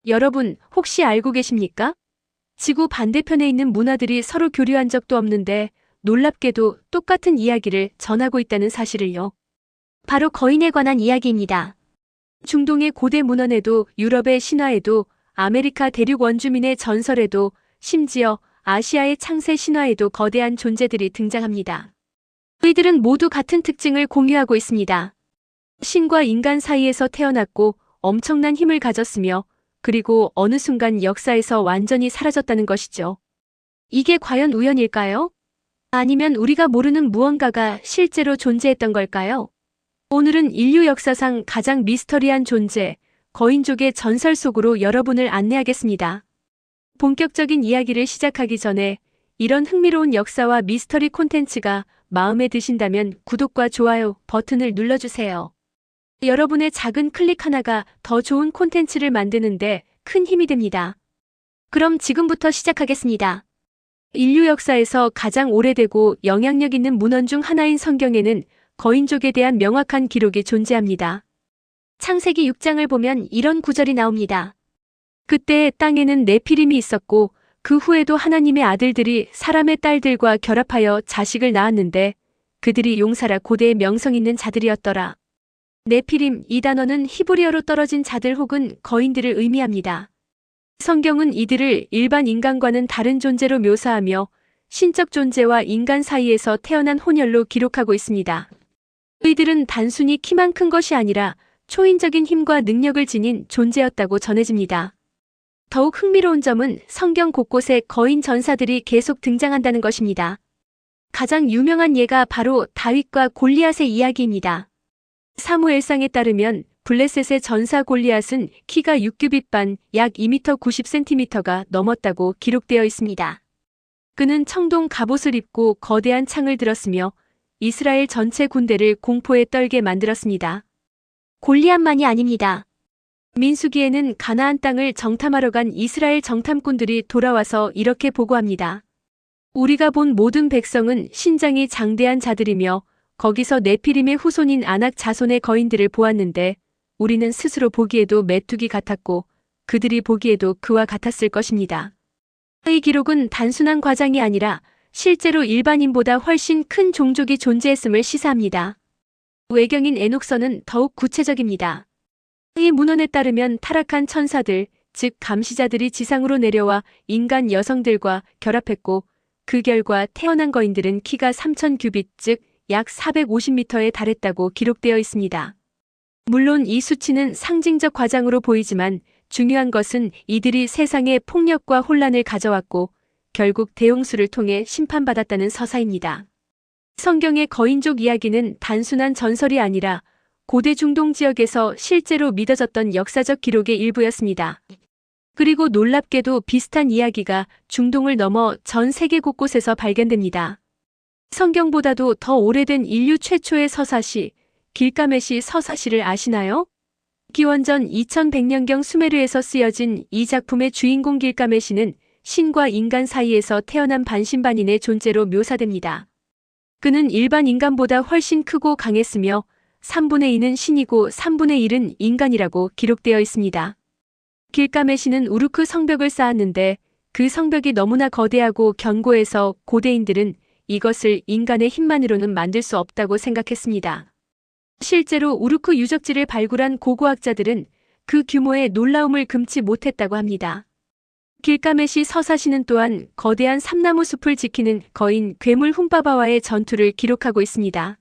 여러분, 혹시 알고 계십니까? 지구 반대편에 있는 문화들이 서로 교류한 적도 없는데 놀랍게도 똑같은 이야기를 전하고 있다는 사실을요. 바로 거인에 관한 이야기입니다. 중동의 고대 문헌에도 유럽의 신화에도 아메리카 대륙 원주민의 전설에도 심지어 아시아의 창세 신화에도 거대한 존재들이 등장합니다. 이들은 모두 같은 특징을 공유하고 있습니다. 신과 인간 사이에서 태어났고 엄청난 힘을 가졌으며 그리고 어느 순간 역사에서 완전히 사라졌다는 것이죠. 이게 과연 우연일까요? 아니면 우리가 모르는 무언가가 실제로 존재했던 걸까요? 오늘은 인류 역사상 가장 미스터리한 존재, 거인족의 전설 속으로 여러분을 안내하겠습니다. 본격적인 이야기를 시작하기 전에 이런 흥미로운 역사와 미스터리 콘텐츠가 마음에 드신다면 구독과 좋아요 버튼을 눌러주세요. 여러분의 작은 클릭 하나가 더 좋은 콘텐츠를 만드는데 큰 힘이 됩니다. 그럼 지금부터 시작하겠습니다. 인류 역사에서 가장 오래되고 영향력 있는 문헌 중 하나인 성경에는 거인족에 대한 명확한 기록이 존재합니다. 창세기 6장을 보면 이런 구절이 나옵니다. 그때 땅에는 네피림이 있었고 그 후에도 하나님의 아들들이 사람의 딸들과 결합하여 자식을 낳았는데 그들이 용사라 고대의 명성 있는 자들이었더라. 네피림, 이 단어는 히브리어로 떨어진 자들 혹은 거인들을 의미합니다. 성경은 이들을 일반 인간과는 다른 존재로 묘사하며 신적 존재와 인간 사이에서 태어난 혼혈로 기록하고 있습니다. 이들은 단순히 키만 큰 것이 아니라 초인적인 힘과 능력을 지닌 존재였다고 전해집니다. 더욱 흥미로운 점은 성경 곳곳에 거인 전사들이 계속 등장한다는 것입니다. 가장 유명한 예가 바로 다윗과 골리앗의 이야기입니다. 사무엘상에 따르면 블레셋의 전사 골리앗은 키가 6규빗 반, 약 2m 90cm가 넘었다고 기록되어 있습니다. 그는 청동 갑옷을 입고 거대한 창을 들었으며 이스라엘 전체 군대를 공포에 떨게 만들었습니다. 골리앗만이 아닙니다. 민수기에는 가나안 땅을 정탐하러 간 이스라엘 정탐꾼들이 돌아와서 이렇게 보고합니다. 우리가 본 모든 백성은 신장이 장대한 자들이며 거기서 네피림의 후손인 아낙 자손의 거인들을 보았는데 우리는 스스로 보기에도 메뚜기 같았고 그들이 보기에도 그와 같았을 것입니다. 이 기록은 단순한 과장이 아니라 실제로 일반인보다 훨씬 큰 종족이 존재했음을 시사합니다. 외경인 에녹서는 더욱 구체적입니다. 이 문헌에 따르면 타락한 천사들, 즉 감시자들이 지상으로 내려와 인간 여성들과 결합했고 그 결과 태어난 거인들은 키가 3000규빗, 즉 약 450m에 달했다고 기록되어 있습니다. 물론 이 수치는 상징적 과장으로 보이지만 중요한 것은 이들이 세상에 폭력과 혼란을 가져왔고 결국 대홍수를 통해 심판받았다는 서사입니다. 성경의 거인족 이야기는 단순한 전설이 아니라 고대 중동 지역에서 실제로 믿어졌던 역사적 기록의 일부였습니다. 그리고 놀랍게도 비슷한 이야기가 중동을 넘어 전 세계 곳곳에서 발견됩니다. 성경보다도 더 오래된 인류 최초의 서사시, 길가메시 서사시를 아시나요? 기원전 2100년경 수메르에서 쓰여진 이 작품의 주인공 길가메시는 신과 인간 사이에서 태어난 반신반인의 존재로 묘사됩니다. 그는 일반 인간보다 훨씬 크고 강했으며 3분의 2는 신이고 3분의 1은 인간이라고 기록되어 있습니다. 길가메시는 우르크 성벽을 쌓았는데 그 성벽이 너무나 거대하고 견고해서 고대인들은 이것을 인간의 힘만으로는 만들 수 없다고 생각했습니다. 실제로 우르크 유적지를 발굴한 고고학자들은 그 규모의 놀라움을 금치 못했다고 합니다. 길가메시 서사시는 또한 거대한 삼나무 숲을 지키는 거인 괴물 훔바바와의 전투를 기록하고 있습니다.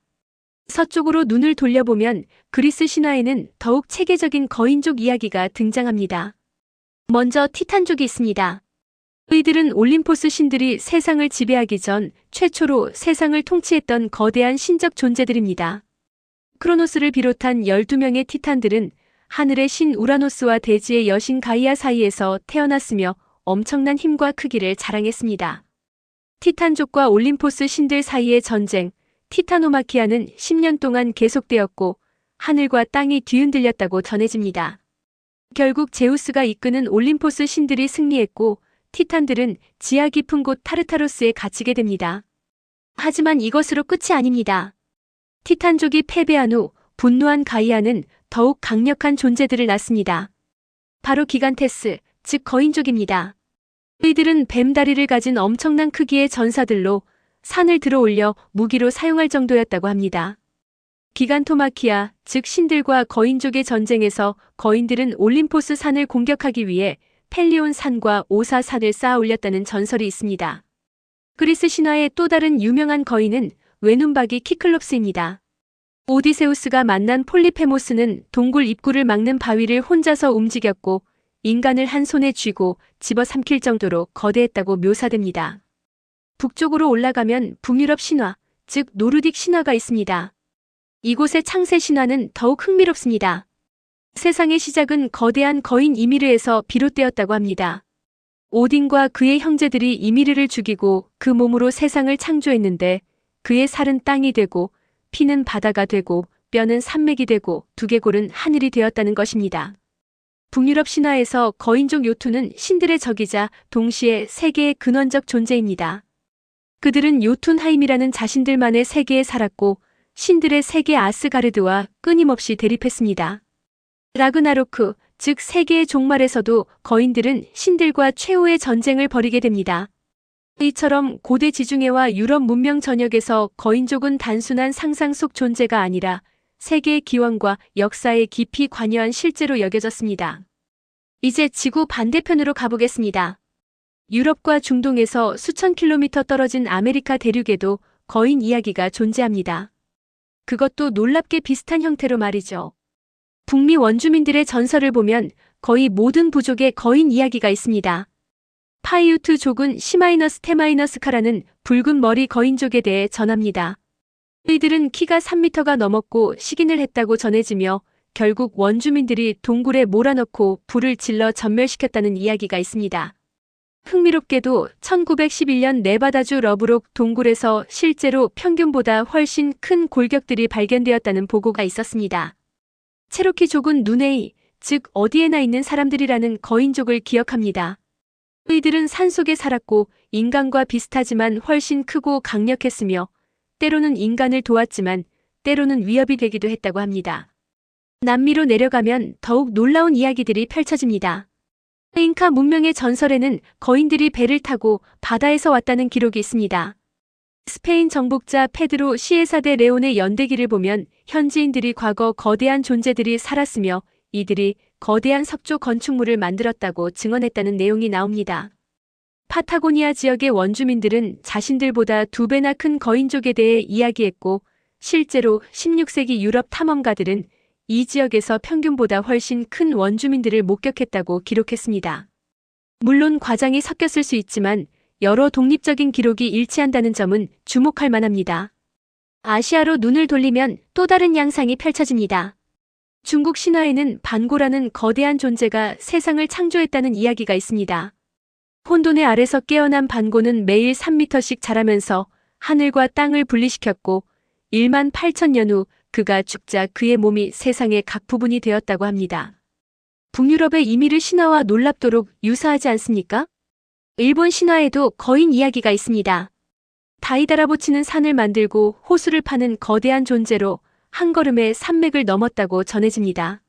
서쪽으로 눈을 돌려보면 그리스 신화에는 더욱 체계적인 거인족 이야기가 등장합니다. 먼저 티탄족이 있습니다. 이들은 올림포스 신들이 세상을 지배하기 전 최초로 세상을 통치했던 거대한 신적 존재들입니다. 크로노스를 비롯한 12명의 티탄들은 하늘의 신 우라노스와 대지의 여신 가이아 사이에서 태어났으며 엄청난 힘과 크기를 자랑했습니다. 티탄족과 올림포스 신들 사이의 전쟁, 티타노마키아는 10년 동안 계속되었고 하늘과 땅이 뒤흔들렸다고 전해집니다. 결국 제우스가 이끄는 올림포스 신들이 승리했고 티탄들은 지하 깊은 곳 타르타로스에 갇히게 됩니다. 하지만 이것으로 끝이 아닙니다. 티탄족이 패배한 후 분노한 가이아는 더욱 강력한 존재들을 낳습니다. 바로 기간테스, 즉 거인족입니다. 이들은 뱀다리를 가진 엄청난 크기의 전사들로 산을 들어 올려 무기로 사용할 정도였다고 합니다. 기간토마키아, 즉 신들과 거인족의 전쟁에서 거인들은 올림포스 산을 공격하기 위해 펠리온 산과 오사 산을 쌓아 올렸다는 전설이 있습니다. 그리스 신화의 또 다른 유명한 거인은 외눈박이 키클롭스입니다. 오디세우스가 만난 폴리페모스는 동굴 입구를 막는 바위를 혼자서 움직였고 인간을 한 손에 쥐고 집어삼킬 정도로 거대했다고 묘사됩니다. 북쪽으로 올라가면 북유럽 신화, 즉 노르딕 신화가 있습니다. 이곳의 창세 신화는 더욱 흥미롭습니다. 세상의 시작은 거대한 거인 이미르에서 비롯되었다고 합니다. 오딘과 그의 형제들이 이미르를 죽이고 그 몸으로 세상을 창조했는데 그의 살은 땅이 되고 피는 바다가 되고 뼈는 산맥이 되고 두개골은 하늘이 되었다는 것입니다. 북유럽 신화에서 거인족 요툰은 신들의 적이자 동시에 세계의 근원적 존재입니다. 그들은 요툰하임이라는 자신들만의 세계에 살았고 신들의 세계 아스가르드와 끊임없이 대립했습니다. 라그나로크, 즉 세계의 종말에서도 거인들은 신들과 최후의 전쟁을 벌이게 됩니다. 이처럼 고대 지중해와 유럽 문명 전역에서 거인족은 단순한 상상 속 존재가 아니라 세계의 기원과 역사에 깊이 관여한 실제로 여겨졌습니다. 이제 지구 반대편으로 가보겠습니다. 유럽과 중동에서 수천 킬로미터 떨어진 아메리카 대륙에도 거인 이야기가 존재합니다. 그것도 놀랍게 비슷한 형태로 말이죠. 북미 원주민들의 전설을 보면 거의 모든 부족에 거인 이야기가 있습니다. 파이우트족은 시마이너스 테마이너스카라는 붉은 머리 거인족에 대해 전합니다. 이들은 키가 3m가 넘었고 식인을 했다고 전해지며 결국 원주민들이 동굴에 몰아넣고 불을 질러 전멸시켰다는 이야기가 있습니다. 흥미롭게도 1911년 네바다주 러브록 동굴에서 실제로 평균보다 훨씬 큰 골격들이 발견되었다는 보고가 있었습니다. 체로키족은 누네이, 즉 어디에나 있는 사람들이라는 거인족을 기억합니다. 이들은 산속에 살았고 인간과 비슷하지만 훨씬 크고 강력했으며 때로는 인간을 도왔지만 때로는 위협이 되기도 했다고 합니다. 남미로 내려가면 더욱 놀라운 이야기들이 펼쳐집니다. 잉카 문명의 전설에는 거인들이 배를 타고 바다에서 왔다는 기록이 있습니다. 스페인 정복자 페드로 시에사 데 레온의 연대기를 보면 현지인들이 과거 거대한 존재들이 살았으며 이들이 거대한 석조 건축물을 만들었다고 증언했다는 내용이 나옵니다. 파타고니아 지역의 원주민들은 자신들보다 2배나 큰 거인족에 대해 이야기했고 실제로 16세기 유럽 탐험가들은 이 지역에서 평균보다 훨씬 큰 원주민들을 목격했다고 기록했습니다. 물론 과장이 섞였을 수 있지만 여러 독립적인 기록이 일치한다는 점은 주목할 만합니다. 아시아로 눈을 돌리면 또 다른 양상이 펼쳐집니다. 중국 신화에는 반고라는 거대한 존재가 세상을 창조했다는 이야기가 있습니다. 혼돈의 아래서 깨어난 반고는 매일 3m씩 자라면서 하늘과 땅을 분리시켰고 1만 8천년 후 그가 죽자 그의 몸이 세상의 각 부분이 되었다고 합니다. 북유럽의 이미르 신화와 놀랍도록 유사하지 않습니까? 일본 신화에도 거인 이야기가 있습니다. 다이다라보치는 산을 만들고 호수를 파는 거대한 존재로 한 걸음에 산맥을 넘었다고 전해집니다.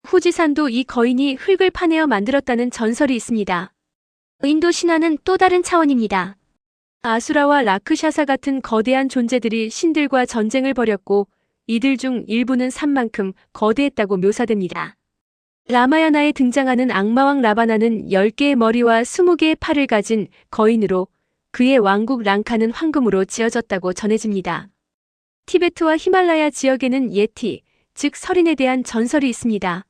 후지산도 이 거인이 흙을 파내어 만들었다는 전설이 있습니다. 인도 신화는 또 다른 차원입니다. 아수라와 라크샤사 같은 거대한 존재들이 신들과 전쟁을 벌였고 이들 중 일부는 산만큼 거대했다고 묘사됩니다. 라마야나에 등장하는 악마왕 라바나는 10개의 머리와 20개의 팔을 가진 거인으로 그의 왕국 랑카는 황금으로 지어졌다고 전해집니다. 티베트와 히말라야 지역에는 예티, 즉 설인에 대한 전설이 있습니다.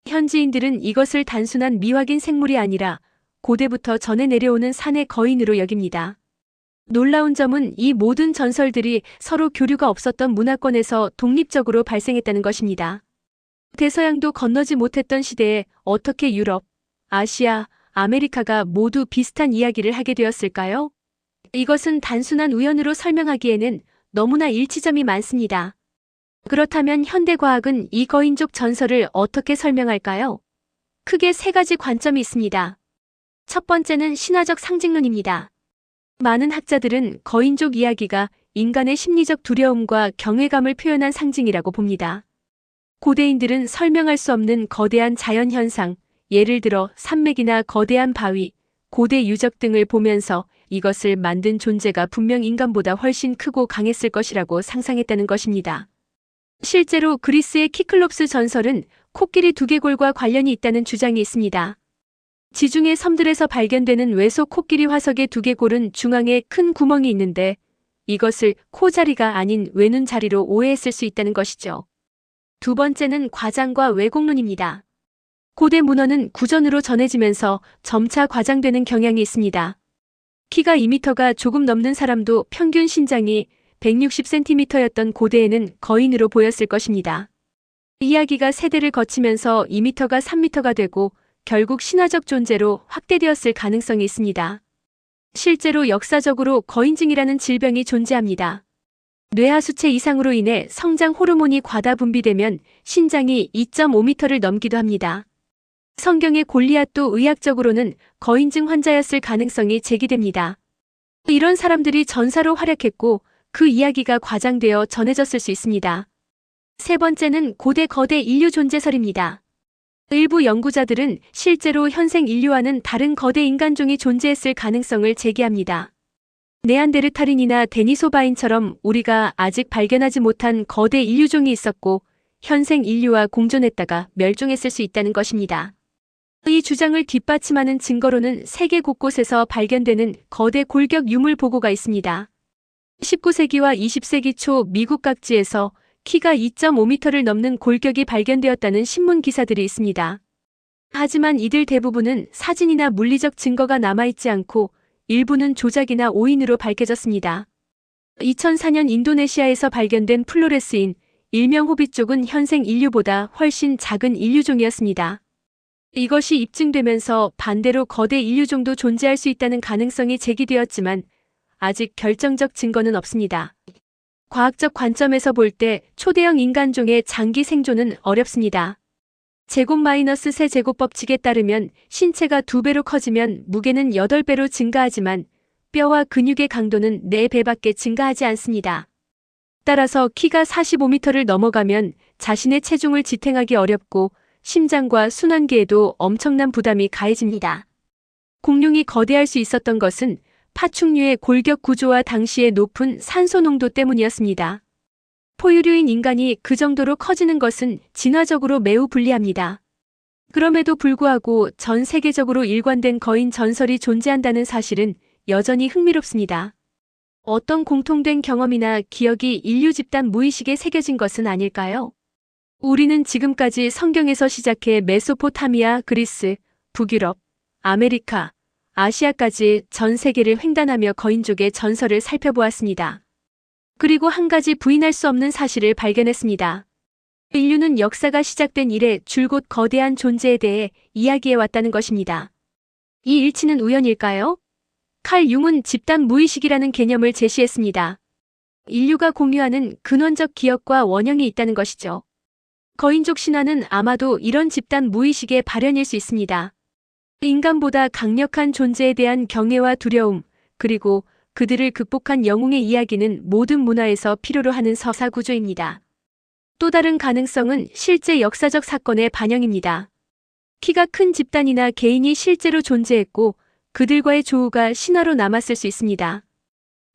현지인들은 이것을 단순한 미확인 생물이 아니라 고대부터 전해 내려오는 산의 거인으로 여깁니다. 놀라운 점은 이 모든 전설들이 서로 교류가 없었던 문화권에서 독립적으로 발생했다는 것입니다. 대서양도 건너지 못했던 시대에 어떻게 유럽, 아시아, 아메리카가 모두 비슷한 이야기를 하게 되었을까요? 이것은 단순한 우연으로 설명하기에는 너무나 일치점이 많습니다. 그렇다면 현대과학은 이 거인족 전설을 어떻게 설명할까요? 크게 3가지 관점이 있습니다. 첫 번째는 신화적 상징론입니다. 많은 학자들은 거인족 이야기가 인간의 심리적 두려움과 경외감을 표현한 상징이라고 봅니다. 고대인들은 설명할 수 없는 거대한 자연현상, 예를 들어 산맥이나 거대한 바위, 고대 유적 등을 보면서 이것을 만든 존재가 분명 인간보다 훨씬 크고 강했을 것이라고 상상했다는 것입니다. 실제로 그리스의 키클롭스 전설은 코끼리 두개골과 관련이 있다는 주장이 있습니다. 지중해 섬들에서 발견되는 외소 코끼리 화석의 두개골은 중앙에 큰 구멍이 있는데 이것을 코 자리가 아닌 외눈 자리로 오해했을 수 있다는 것이죠. 두 번째는 과장과 왜곡론입니다. 고대 문헌은 구전으로 전해지면서 점차 과장되는 경향이 있습니다. 키가 2m가 조금 넘는 사람도 평균 신장이 160cm였던 고대에는 거인으로 보였을 것입니다. 이야기가 세대를 거치면서 2m가 3m가 되고 결국 신화적 존재로 확대되었을 가능성이 있습니다. 실제로 역사적으로 거인증이라는 질병이 존재합니다. 뇌하수체 이상으로 인해 성장 호르몬이 과다 분비되면 신장이 2.5m를 넘기도 합니다. 성경의 골리앗도 의학적으로는 거인증 환자였을 가능성이 제기됩니다. 이런 사람들이 전사로 활약했고 그 이야기가 과장되어 전해졌을 수 있습니다. 세 번째는 고대 거대 인류 존재설입니다. 일부 연구자들은 실제로 현생 인류와는 다른 거대 인간종이 존재했을 가능성을 제기합니다. 네안데르탈인이나 데니소바인처럼 우리가 아직 발견하지 못한 거대 인류종이 있었고 현생 인류와 공존했다가 멸종했을 수 있다는 것입니다. 이 주장을 뒷받침하는 증거로는 세계 곳곳에서 발견되는 거대 골격 유물 보고가 있습니다. 19세기와 20세기 초 미국 각지에서 키가 2.5m를 넘는 골격이 발견되었다는 신문 기사들이 있습니다. 하지만 이들 대부분은 사진이나 물리적 증거가 남아있지 않고 일부는 조작이나 오인으로 밝혀졌습니다. 2004년 인도네시아에서 발견된 플로레스인 일명 호빗족은 현생 인류보다 훨씬 작은 인류종이었습니다. 이것이 입증되면서 반대로 거대 인류종도 존재할 수 있다는 가능성이 제기되었지만 아직 결정적 증거는 없습니다. 과학적 관점에서 볼 때 초대형 인간종의 장기 생존은 어렵습니다. 제곱-세제곱 법칙에 따르면 신체가 2배로 커지면 무게는 8배로 증가하지만 뼈와 근육의 강도는 4배밖에 증가하지 않습니다. 따라서 키가 45m를 넘어가면 자신의 체중을 지탱하기 어렵고 심장과 순환계에도 엄청난 부담이 가해집니다. 공룡이 거대할 수 있었던 것은 파충류의 골격 구조와 당시의 높은 산소 농도 때문이었습니다. 포유류인 인간이 그 정도로 커지는 것은 진화적으로 매우 불리합니다. 그럼에도 불구하고 전 세계적으로 일관된 거인 전설이 존재한다는 사실은 여전히 흥미롭습니다. 어떤 공통된 경험이나 기억이 인류 집단 무의식에 새겨진 것은 아닐까요? 우리는 지금까지 성경에서 시작해 메소포타미아, 그리스, 북유럽, 아메리카, 아시아까지 전 세계를 횡단하며 거인족의 전설을 살펴보았습니다. 그리고 한 가지 부인할 수 없는 사실을 발견했습니다. 인류는 역사가 시작된 이래 줄곧 거대한 존재에 대해 이야기해왔다는 것입니다. 이 일치는 우연일까요? 칼 융은 집단 무의식이라는 개념을 제시했습니다. 인류가 공유하는 근원적 기억과 원형이 있다는 것이죠. 거인족 신화는 아마도 이런 집단 무의식의 발현일 수 있습니다. 인간보다 강력한 존재에 대한 경애와 두려움, 그리고 그들을 극복한 영웅의 이야기는 모든 문화에서 필요로 하는 서사 구조입니다. 또 다른 가능성은 실제 역사적 사건의 반영입니다. 키가 큰 집단이나 개인이 실제로 존재했고 그들과의 조우가 신화로 남았을 수 있습니다.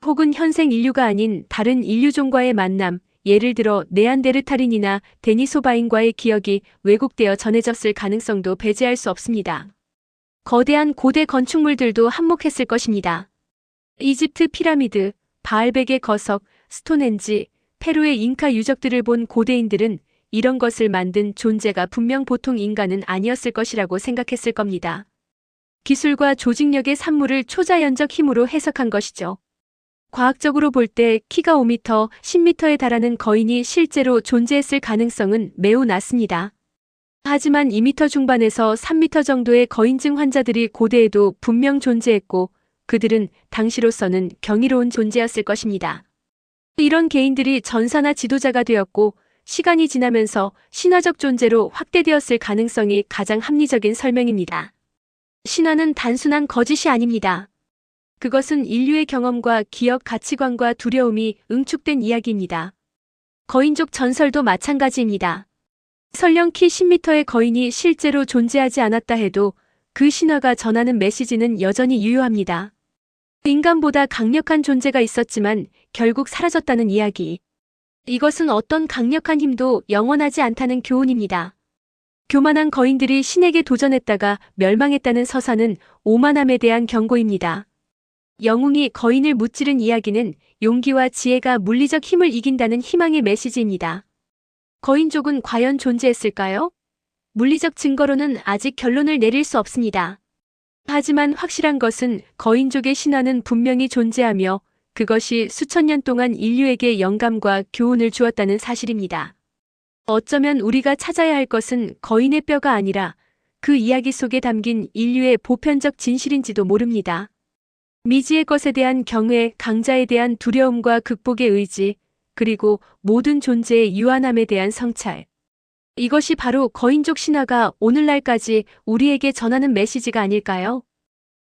혹은 현생 인류가 아닌 다른 인류종과의 만남, 예를 들어 네안데르탈인이나 데니소바인과의 기억이 왜곡되어 전해졌을 가능성도 배제할 수 없습니다. 거대한 고대 건축물들도 한몫했을 것입니다. 이집트 피라미드, 바알벡의 거석, 스톤헨지, 페루의 잉카 유적들을 본 고대인들은 이런 것을 만든 존재가 분명 보통 인간은 아니었을 것이라고 생각했을 겁니다. 기술과 조직력의 산물을 초자연적 힘으로 해석한 것이죠. 과학적으로 볼 때 키가 5m, 10m에 달하는 거인이 실제로 존재했을 가능성은 매우 낮습니다. 하지만 2m 중반에서 3m 정도의 거인증 환자들이 고대에도 분명 존재했고 그들은 당시로서는 경이로운 존재였을 것입니다. 이런 개인들이 전사나 지도자가 되었고 시간이 지나면서 신화적 존재로 확대되었을 가능성이 가장 합리적인 설명입니다. 신화는 단순한 거짓이 아닙니다. 그것은 인류의 경험과 기억, 가치관과 두려움이 응축된 이야기입니다. 거인족 전설도 마찬가지입니다. 설령 키 10m의 거인이 실제로 존재하지 않았다 해도 그 신화가 전하는 메시지는 여전히 유효합니다. 인간보다 강력한 존재가 있었지만 결국 사라졌다는 이야기. 이것은 어떤 강력한 힘도 영원하지 않다는 교훈입니다. 교만한 거인들이 신에게 도전했다가 멸망했다는 서사는 오만함에 대한 경고입니다. 영웅이 거인을 무찌른 이야기는 용기와 지혜가 물리적 힘을 이긴다는 희망의 메시지입니다. 거인족은 과연 존재했을까요? 물리적 증거로는 아직 결론을 내릴 수 없습니다. 하지만 확실한 것은 거인족의 신화는 분명히 존재하며 그것이 수천 년 동안 인류에게 영감과 교훈을 주었다는 사실입니다. 어쩌면 우리가 찾아야 할 것은 거인의 뼈가 아니라 그 이야기 속에 담긴 인류의 보편적 진실인지도 모릅니다. 미지의 것에 대한 경외, 강자에 대한 두려움과 극복의 의지, 그리고 모든 존재의 유한함에 대한 성찰. 이것이 바로 거인족 신화가 오늘날까지 우리에게 전하는 메시지가 아닐까요?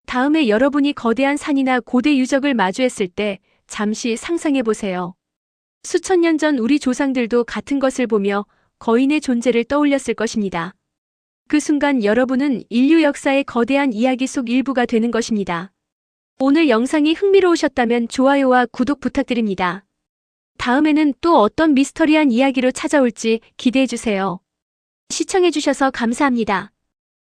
다음에 여러분이 거대한 산이나 고대 유적을 마주했을 때 잠시 상상해 보세요. 수천 년 전 우리 조상들도 같은 것을 보며 거인의 존재를 떠올렸을 것입니다. 그 순간 여러분은 인류 역사의 거대한 이야기 속 일부가 되는 것입니다. 오늘 영상이 흥미로우셨다면 좋아요와 구독 부탁드립니다. 다음에는 또 어떤 미스터리한 이야기로 찾아올지 기대해 주세요. 시청해 주셔서 감사합니다.